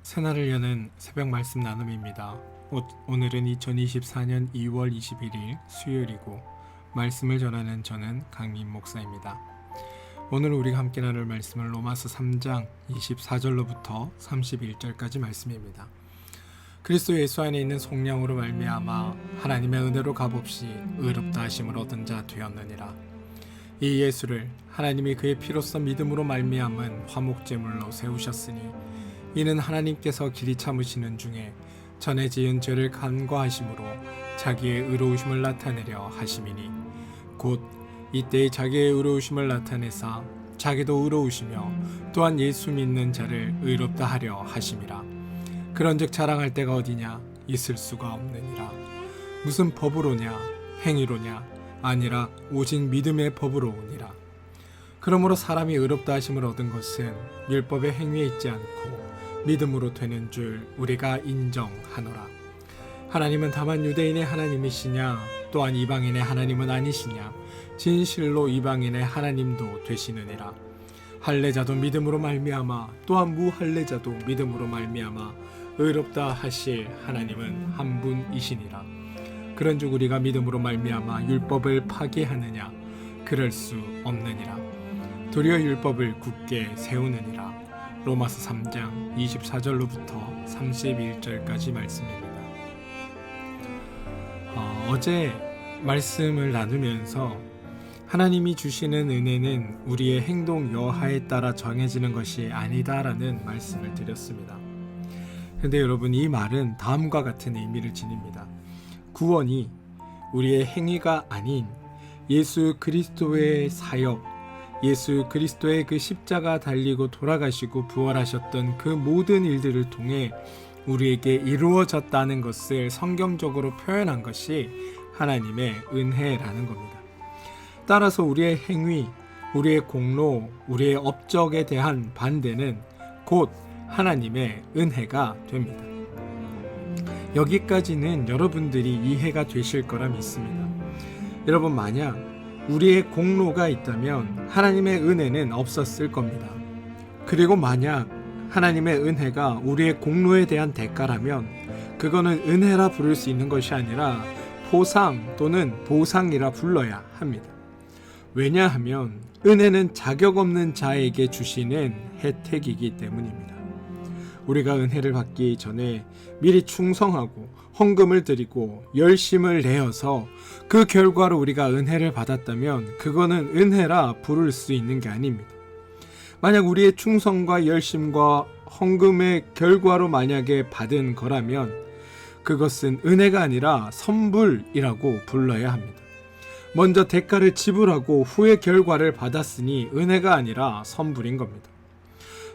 새날을 여는 새벽 말씀 나눔입니다. 오늘은 2024년 2월 21일 수요일이고 말씀을 전하는 저는 강민 목사입니다. 오늘 우리가 함께 나눌 말씀은 로마서 3장 24절로부터 31절까지 말씀입니다. 그리스도 예수 안에 있는 속량으로 말미암아 하나님의 은혜로 값없이 의롭다 하심을 얻은 자 되었느니라. 이 예수를 하나님이 그의 피로써 믿음으로 말미암은 화목제물로 세우셨으니 이는 하나님께서 길이 참으시는 중에 전에 지은 죄를 간과하심으로 자기의 의로우심을 나타내려 하심이니 곧 이때에 자기의 의로우심을 나타내사 자기도 의로우시며 또한 예수 믿는 자를 의롭다 하려 하심이라. 그런즉 자랑할 데가 어디냐? 있을 수가 없느니라. 무슨 법으로냐? 행위로냐? 아니라 오직 믿음의 법으로 오니라. 그러므로 사람이 의롭다 하심을 얻은 것은 율법의 행위에 있지 않고 믿음으로 되는 줄 우리가 인정하노라. 하나님은 다만 유대인의 하나님이시냐? 또한 이방인의 하나님은 아니시냐? 진실로 이방인의 하나님도 되시느니라. 할례자도 믿음으로 말미암아 또한 무할례자도 믿음으로 말미암아 의롭다 하실 하나님은 한 분이시니라. 그런즉 우리가 믿음으로 말미암아 율법을 파기하느냐? 그럴 수 없느니라. 도리어 율법을 굳게 세우느니라. 로마서 3장 24절로부터 31절까지 말씀입니다. 어제 말씀을 나누면서 하나님이 주시는 은혜는 우리의 행동 여하에 따라 정해지는 것이 아니다라는 말씀을 드렸습니다. 그런데 여러분, 이 말은 다음과 같은 의미를 지닙니다. 구원이 우리의 행위가 아닌 예수 그리스도의 사역, 예수 그리스도의 그 십자가 달리고 돌아가시고 부활하셨던 그 모든 일들을 통해 우리에게 이루어졌다는 것을 성경적으로 표현한 것이 하나님의 은혜라는 겁니다. 따라서 우리의 행위, 우리의 공로, 우리의 업적에 대한 반대는 곧 하나님의 은혜가 됩니다. 여기까지는 여러분들이 이해가 되실 거라 믿습니다. 여러분, 만약 우리의 공로가 있다면 하나님의 은혜는 없었을 겁니다. 그리고 만약 하나님의 은혜가 우리의 공로에 대한 대가라면 그거는 은혜라 부를 수 있는 것이 아니라 보상 또는 보상이라 불러야 합니다. 왜냐하면 은혜는 자격 없는 자에게 주시는 혜택이기 때문입니다. 우리가 은혜를 받기 전에 미리 충성하고 헌금을 드리고 열심을 내어서 그 결과로 우리가 은혜를 받았다면 그거는 은혜라 부를 수 있는 게 아닙니다. 만약 우리의 충성과 열심과 헌금의 결과로 만약에 받은 거라면 그것은 은혜가 아니라 선불이라고 불러야 합니다. 먼저 대가를 지불하고 후에 결과를 받았으니 은혜가 아니라 선불인 겁니다.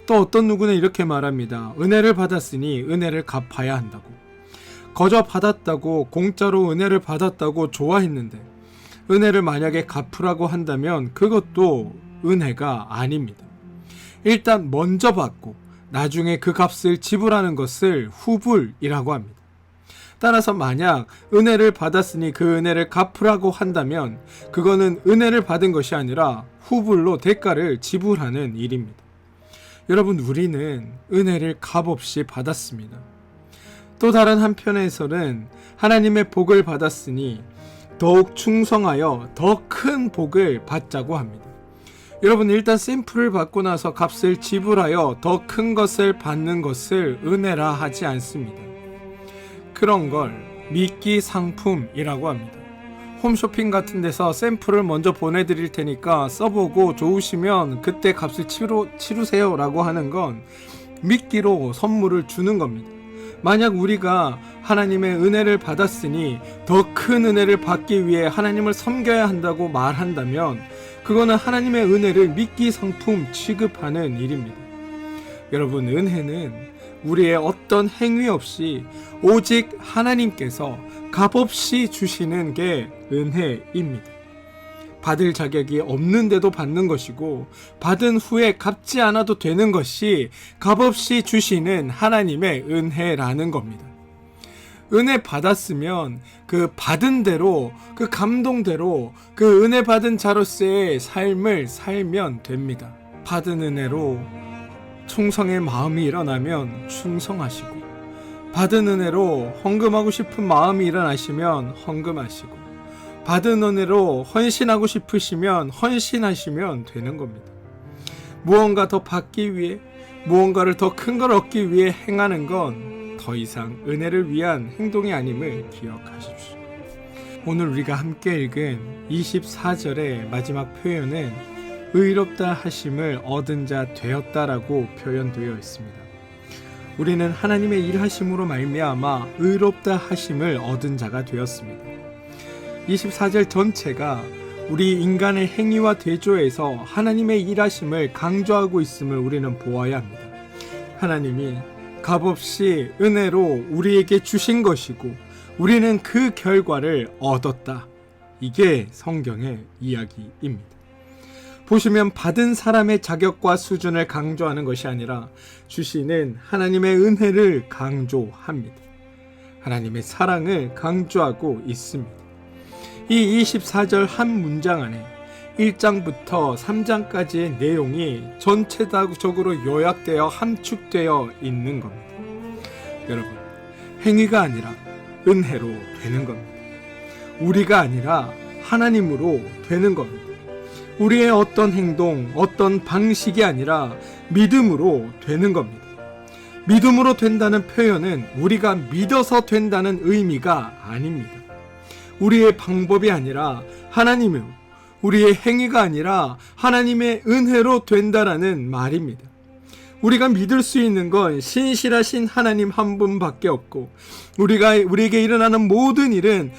또 어떤 누구는 이렇게 말합니다. 은혜를 받았으니 은혜를 갚아야 한다고. 거저 받았다고, 공짜로 은혜를 받았다고 좋아했는데 은혜를 만약에 갚으라고 한다면 그것도 은혜가 아닙니다. 일단 먼저 받고 나중에 그 값을 지불하는 것을 후불이라고 합니다. 따라서 만약 은혜를 받았으니 그 은혜를 갚으라고 한다면 그거는 은혜를 받은 것이 아니라 후불로 대가를 지불하는 일입니다. 여러분, 우리는 은혜를 값없이 받았습니다. 또 다른 한편에서는 하나님의 복을 받았으니 더욱 충성하여 더 큰 복을 받자고 합니다. 여러분, 일단 샘플을 받고 나서 값을 지불하여 더 큰 것을 받는 것을 은혜라 하지 않습니다. 그런 걸 미끼 상품이라고 합니다. 홈쇼핑 같은 데서 샘플을 먼저 보내드릴 테니까 써보고 좋으시면 그때 값을 치르세요 라고 하는 건 미끼로 선물을 주는 겁니다. 만약 우리가 하나님의 은혜를 받았으니 더 큰 은혜를 받기 위해 하나님을 섬겨야 한다고 말한다면 그거는 하나님의 은혜를 미끼 상품 취급하는 일입니다. 여러분, 은혜는 우리의 어떤 행위 없이 오직 하나님께서 값없이 주시는 게 은혜입니다. 받을 자격이 없는데도 받는 것이고 받은 후에 갚지 않아도 되는 것이 값없이 주시는 하나님의 은혜라는 겁니다. 은혜 받았으면 그 받은 대로, 그 감동대로 그 은혜 받은 자로서의 삶을 살면 됩니다. 받은 은혜로 충성의 마음이 일어나면 충성하시고, 받은 은혜로 헌금하고 싶은 마음이 일어나시면 헌금하시고, 받은 은혜로 헌신하고 싶으시면 헌신하시면 되는 겁니다. 무언가 더 받기 위해, 무언가를 더 큰 걸 얻기 위해 행하는 건 더 이상 은혜를 위한 행동이 아님을 기억하십시오. 오늘 우리가 함께 읽은 24절의 마지막 표현은 의롭다 하심을 얻은 자 되었다라고 표현되어 있습니다. 우리는 하나님의 일하심으로 말미암아 의롭다 하심을 얻은 자가 되었습니다. 24절 전체가 우리 인간의 행위와 대조해서 하나님의 일하심을 강조하고 있음을 우리는 보아야 합니다. 하나님이 값없이 은혜로 우리에게 주신 것이고 우리는 그 결과를 얻었다. 이게 성경의 이야기입니다. 보시면 받은 사람의 자격과 수준을 강조하는 것이 아니라 주시는 하나님의 은혜를 강조합니다. 하나님의 사랑을 강조하고 있습니다. 이 24절 한 문장 안에 1장부터 3장까지의 내용이 전체적으로 요약되어 함축되어 있는 겁니다. 여러분, 행위가 아니라 은혜로 되는 겁니다. 우리가 아니라 하나님으로 되는 겁니다. 우리의 어떤 행동, 어떤 방식이 아니라 믿음으로 되는 겁니다. 믿음으로 된다는 표현은 우리가 믿어서 된다는 의미가 아닙니다. 우리의 방법이 아니라 하나님으로, 우리의 행위가 아니라 하나님의 은혜로 된다라는 말입니다. 우리가 믿을 수 있는 건 신실하신 하나님 한 분밖에 없고, 우리에게 일어나는 모든 일은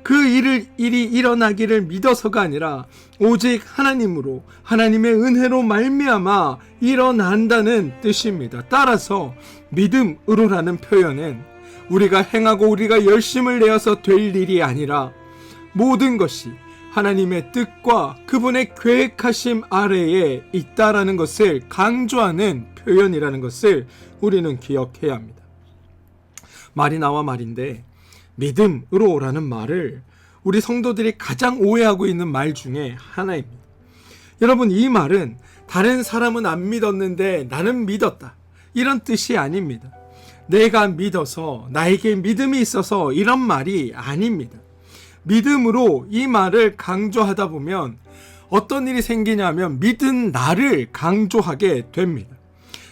그 일이 일어나기를 믿어서가 아니라 오직 하나님으로, 하나님의 은혜로 말미암아 일어난다는 뜻입니다. 따라서 믿음으로라는 표현은 우리가 행하고 우리가 열심을 내어서 될 일이 아니라 모든 것이 하나님의 뜻과 그분의 계획하심 아래에 있다라는 것을 강조하는 표현이라는 것을 우리는 기억해야 합니다. 말이 나와 말인데, 믿음으로라는 말을 우리 성도들이 가장 오해하고 있는 말 중에 하나입니다. 여러분, 이 말은 다른 사람은 안 믿었는데 나는 믿었다, 이런 뜻이 아닙니다. 내가 믿어서, 나에게 믿음이 있어서, 이런 말이 아닙니다. 믿음으로 이 말을 강조하다 보면 어떤 일이 생기냐면 믿은 나를 강조하게 됩니다.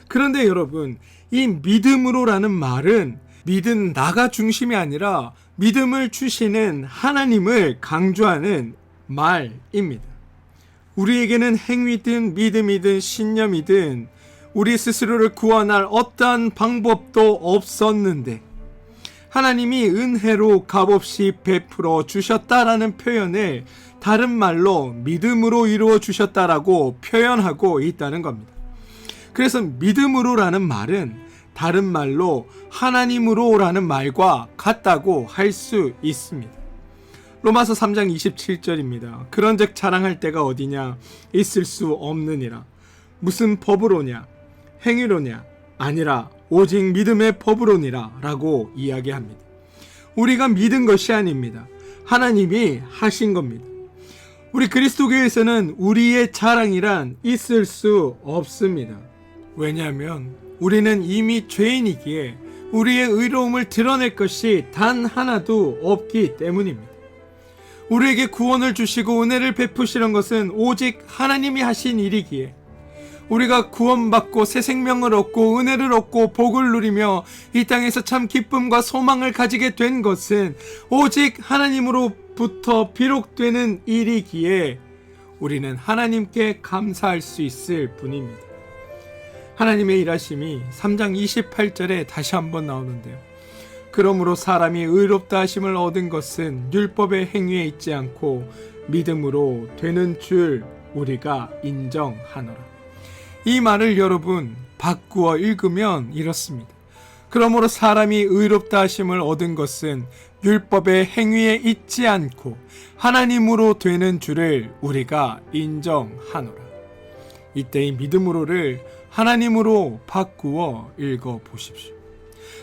그런데 여러분, 이 믿음으로라는 말은 믿은 나가 중심이 아니라 믿음을 주시는 하나님을 강조하는 말입니다. 우리에게는 행위든 믿음이든 신념이든 우리 스스로를 구원할 어떠한 방법도 없었는데 하나님이 은혜로 값없이 베풀어 주셨다라는 표현을 다른 말로 믿음으로 이루어 주셨다라고 표현하고 있다는 겁니다. 그래서 믿음으로라는 말은 다른 말로 하나님으로라는 말과 같다고 할 수 있습니다. 로마서 3장 27절입니다. 그런즉 자랑할 때가 어디냐? 있을 수 없느니라. 무슨 법으로냐? 행위로냐? 아니라 오직 믿음의 법으로니라 라고 이야기합니다. 우리가 믿은 것이 아닙니다. 하나님이 하신 겁니다. 우리 그리스도교에서는 우리의 자랑이란 있을 수 없습니다. 왜냐하면 우리는 이미 죄인이기에 우리의 의로움을 드러낼 것이 단 하나도 없기 때문입니다. 우리에게 구원을 주시고 은혜를 베푸시는 것은 오직 하나님이 하신 일이기에 우리가 구원받고 새 생명을 얻고 은혜를 얻고 복을 누리며 이 땅에서 참 기쁨과 소망을 가지게 된 것은 오직 하나님으로부터 비록되는 일이기에 우리는 하나님께 감사할 수 있을 뿐입니다. 하나님의 일하심이 3장 28절에 다시 한번 나오는데요. 그러므로 사람이 의롭다 하심을 얻은 것은 율법의 행위에 있지 않고 믿음으로 되는 줄 우리가 인정하노라. 이 말을 여러분 바꾸어 읽으면 이렇습니다. 그러므로 사람이 의롭다 하심을 얻은 것은 율법의 행위에 있지 않고 하나님으로 되는 줄을 우리가 인정하노라. 이때 이 믿음으로를 하나님으로 바꾸어 읽어 보십시오.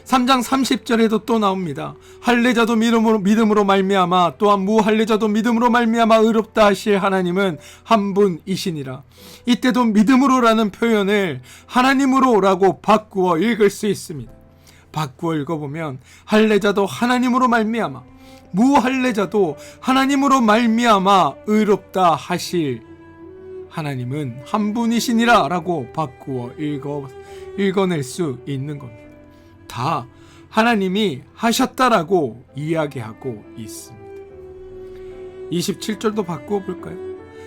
3장 30절에도 또 나옵니다. 할례자도 믿음으로 말미암아 또한 무할례자도 믿음으로 말미암아 의롭다 하실 하나님은 한 분이시니라. 이때도 믿음으로라는 표현을 하나님으로라고 바꾸어 읽을 수 있습니다. 바꾸어 읽어보면 할례자도 하나님으로 말미암아 무할례자도 하나님으로 말미암아 의롭다 하실 하나님은 한 분이시니라 라고 바꾸어 읽어낼 수 있는 겁니다. 다 하나님이 하셨다라고 이야기하고 있습니다. 27절도 바꾸어 볼까요?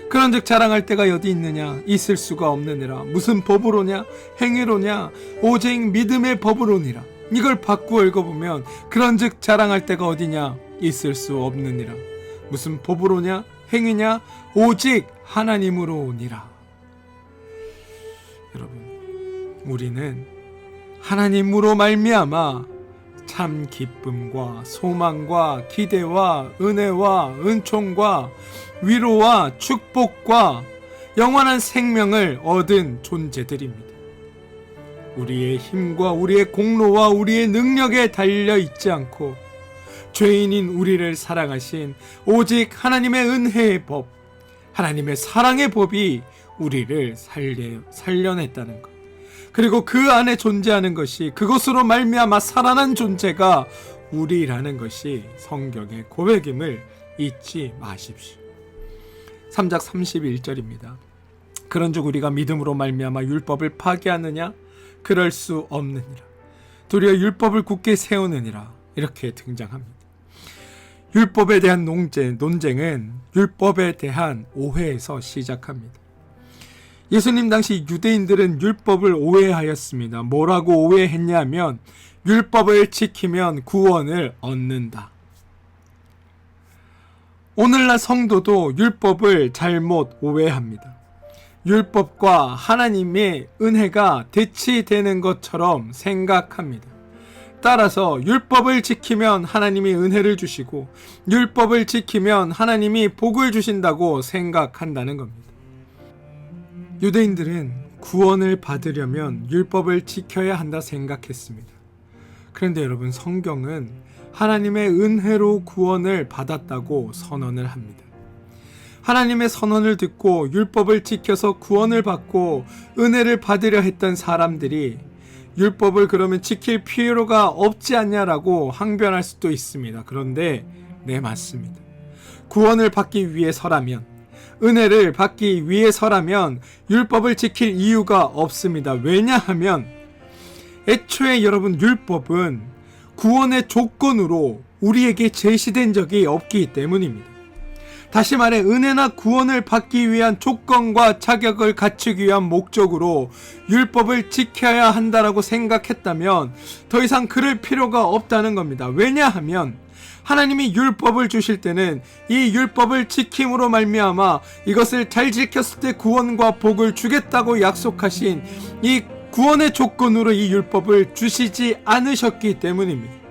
그런즉 자랑할 때가 어디 있느냐? 있을 수가 없느니라. 무슨 법으로냐? 행위로냐? 오직 믿음의 법으로니라. 이걸 바꾸어 읽어보면 그런즉 자랑할 때가 어디냐? 있을 수 없느니라. 무슨 법으로냐? 행위냐? 오직 하나님으로니라. 여러분, 우리는 하나님으로 말미암아 참 기쁨과 소망과 기대와 은혜와 은총과 위로와 축복과 영원한 생명을 얻은 존재들입니다. 우리의 힘과 우리의 공로와 우리의 능력에 달려있지 않고 죄인인 우리를 사랑하신 오직 하나님의 은혜의 법, 하나님의 사랑의 법이 우리를 살려냈다는 것. 그리고 그 안에 존재하는 것이 그것으로 말미암아 살아난 존재가 우리라는 것이 성경의 고백임을 잊지 마십시오. 3장 31절입니다. 그런즉 우리가 믿음으로 말미암아 율법을 파괴하느냐? 그럴 수 없느니라. 도리어 율법을 굳게 세우느니라. 이렇게 등장합니다. 율법에 대한 논쟁은 율법에 대한 오해에서 시작합니다. 예수님 당시 유대인들은 율법을 오해하였습니다. 뭐라고 오해했냐면 율법을 지키면 구원을 얻는다. 오늘날 성도도 율법을 잘못 오해합니다. 율법과 하나님의 은혜가 대치되는 것처럼 생각합니다. 따라서 율법을 지키면 하나님이 은혜를 주시고 율법을 지키면 하나님이 복을 주신다고 생각한다는 겁니다. 유대인들은 구원을 받으려면 율법을 지켜야 한다 생각했습니다. 그런데 여러분, 성경은 하나님의 은혜로 구원을 받았다고 선언을 합니다. 하나님의 선언을 듣고 율법을 지켜서 구원을 받고 은혜를 받으려 했던 사람들이 율법을 그러면 지킬 필요가 없지 않냐라고 항변할 수도 있습니다. 그런데 네, 맞습니다. 구원을 받기 위해서라면, 은혜를 받기 위해서라면 율법을 지킬 이유가 없습니다. 왜냐하면 애초에 여러분, 율법은 구원의 조건으로 우리에게 제시된 적이 없기 때문입니다. 다시 말해 은혜나 구원을 받기 위한 조건과 자격을 갖추기 위한 목적으로 율법을 지켜야 한다라고 생각했다면 더 이상 그럴 필요가 없다는 겁니다. 왜냐하면 하나님이 율법을 주실 때는 이 율법을 지킴으로 말미암아 이것을 잘 지켰을 때 구원과 복을 주겠다고 약속하신 이 구원의 조건으로 이 율법을 주시지 않으셨기 때문입니다.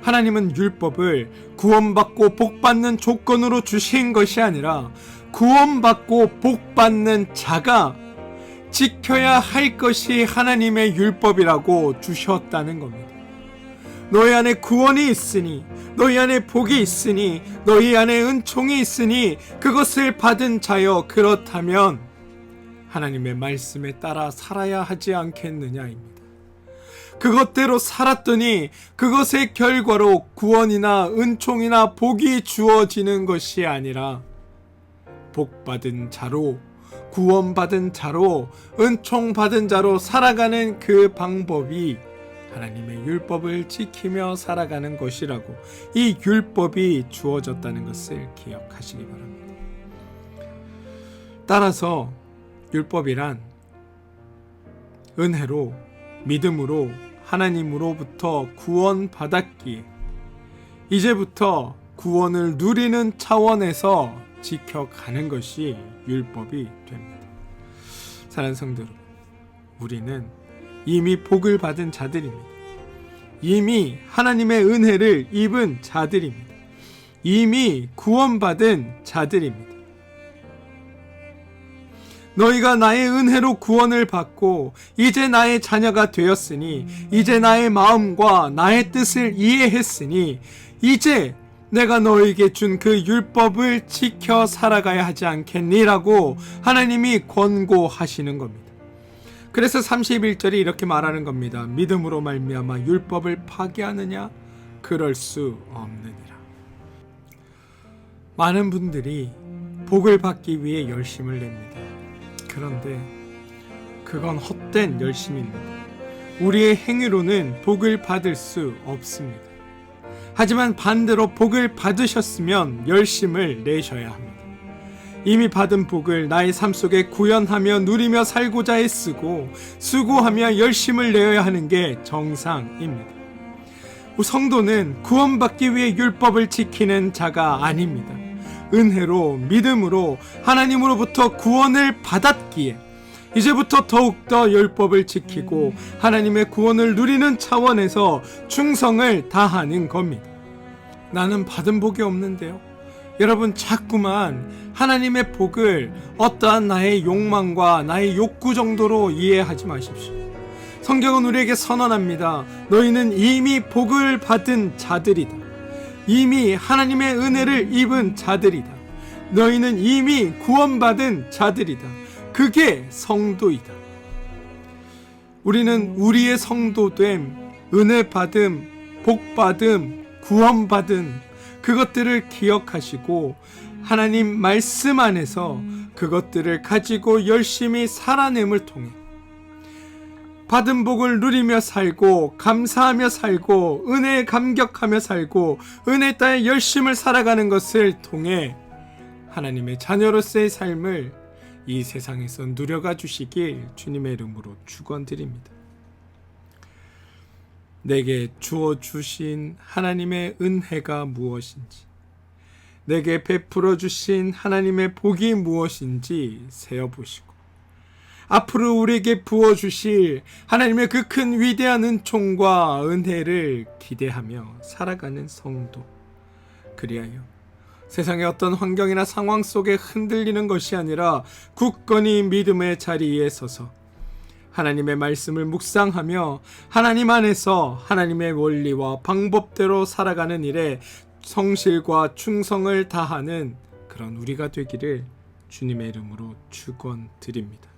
하나님은 율법을 구원받고 복받는 조건으로 주신 것이 아니라 구원받고 복받는 자가 지켜야 할 것이 하나님의 율법이라고 주셨다는 겁니다. 너희 안에 구원이 있으니, 너희 안에 복이 있으니, 너희 안에 은총이 있으니 그것을 받은 자여, 그렇다면 하나님의 말씀에 따라 살아야 하지 않겠느냐입니다. 그것대로 살았더니 그것의 결과로 구원이나 은총이나 복이 주어지는 것이 아니라 복받은 자로, 구원받은 자로, 은총받은 자로 살아가는 그 방법이 하나님의 율법을 지키며 살아가는 것이라고, 이 율법이 주어졌다는 것을 기억하시기 바랍니다. 따라서 율법이란 은혜로, 믿음으로 하나님으로부터 구원받았기에 이제부터 구원을 누리는 차원에서 지켜가는 것이 율법이 됩니다. 사랑하는 성도 여러분, 우리는 이미 복을 받은 자들입니다. 이미 하나님의 은혜를 입은 자들입니다. 이미 구원받은 자들입니다. 너희가 나의 은혜로 구원을 받고 이제 나의 자녀가 되었으니 이제 나의 마음과 나의 뜻을 이해했으니 이제 내가 너에게 준 그 율법을 지켜 살아가야 하지 않겠니라고 하나님이 권고하시는 겁니다. 그래서 31절이 이렇게 말하는 겁니다. 믿음으로 말미암아 율법을 파기하느냐? 그럴 수 없느니라. 많은 분들이 복을 받기 위해 열심을 냅니다. 그런데 그건 헛된 열심입니다. 우리의 행위로는 복을 받을 수 없습니다. 하지만 반대로 복을 받으셨으면 열심을 내셔야 합니다. 이미 받은 복을 나의 삶 속에 구현하며 누리며 살고자 애쓰고 수고하며 열심을 내어야 하는 게 정상입니다. 성도는 구원받기 위해 율법을 지키는 자가 아닙니다. 은혜로 믿음으로 하나님으로부터 구원을 받았기에 이제부터 더욱더 율법을 지키고 하나님의 구원을 누리는 차원에서 충성을 다하는 겁니다. 나는 받은 복이 없는데요. 여러분 자꾸만 하나님의 복을 어떠한 나의 욕망과 나의 욕구 정도로 이해하지 마십시오. 성경은 우리에게 선언합니다. 너희는 이미 복을 받은 자들이다. 이미 하나님의 은혜를 입은 자들이다. 너희는 이미 구원받은 자들이다. 그게 성도이다. 우리는 우리의 성도됨, 은혜받음, 복받음, 구원받음 그것들을 기억하시고 하나님 말씀 안에서 그것들을 가지고 열심히 살아냄을 통해 받은 복을 누리며 살고 감사하며 살고 은혜에 감격하며 살고 은혜 따에 열심을 살아가는 것을 통해 하나님의 자녀로서의 삶을 이 세상에서 누려가 주시길 주님의 이름으로 축원드립니다. 내게 주어 주신 하나님의 은혜가 무엇인지, 내게 베풀어 주신 하나님의 복이 무엇인지 세어보시고 앞으로 우리에게 부어 주실 하나님의 그 큰 위대한 은총과 은혜를 기대하며 살아가는 성도, 그리하여 세상의 어떤 환경이나 상황 속에 흔들리는 것이 아니라 굳건히 믿음의 자리에 서서 하나님의 말씀을 묵상하며 하나님 안에서 하나님의 원리와 방법대로 살아가는 일에 성실과 충성을 다하는 그런 우리가 되기를 주님의 이름으로 축원드립니다.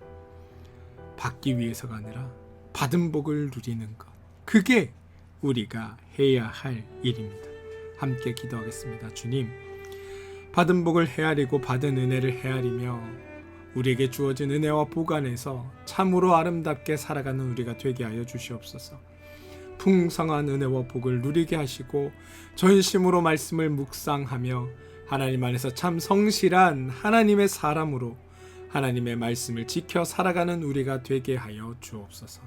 받기 위해서가 아니라 받은 복을 누리는 것, 그게 우리가 해야 할 일입니다. 함께 기도하겠습니다. 주님, 받은 복을 헤아리고 받은 은혜를 헤아리며 우리에게 주어진 은혜와 복 안에서 참으로 아름답게 살아가는 우리가 되게 하여 주시옵소서. 풍성한 은혜와 복을 누리게 하시고 전심으로 말씀을 묵상하며 하나님 안에서 참 성실한 하나님의 사람으로 하나님의 말씀을 지켜 살아가는 우리가 되게 하여 주옵소서.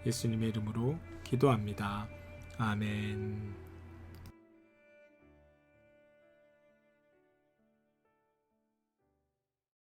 예수님의 이름으로 기도합니다. 아멘.